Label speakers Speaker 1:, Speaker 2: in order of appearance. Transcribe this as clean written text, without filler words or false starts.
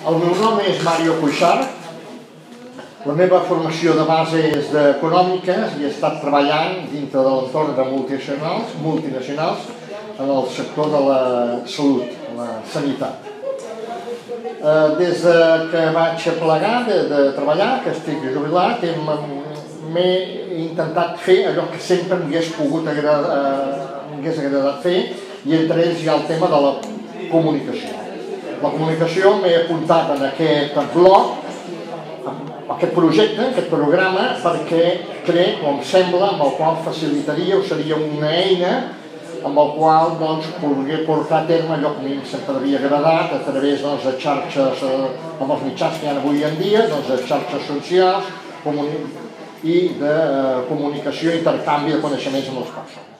Speaker 1: El meu nom és Mario Cuixart. La meva formació de base és d'econòmiques i he estat treballant dintre de l'entorn de multinacionals en el sector de la salut, la sanitat. Des que vaig plegar de treballar, que estic jubilat, m'he intentat fer allò que sempre m'hagués agradat fer, i entre ells hi ha el tema de la comunicació. La comunicació m'he apuntat en aquest blog, aquest projecte, aquest programa, perquè crec, o em sembla, amb el qual facilitaria o seria una eina amb el qual podria portar a terme allò que a mi sempre havia agradat a través de xarxes, amb els mitjans que hi ha avui en dia, de xarxes socials i de comunicació i intercanvi de coneixements amb les persones.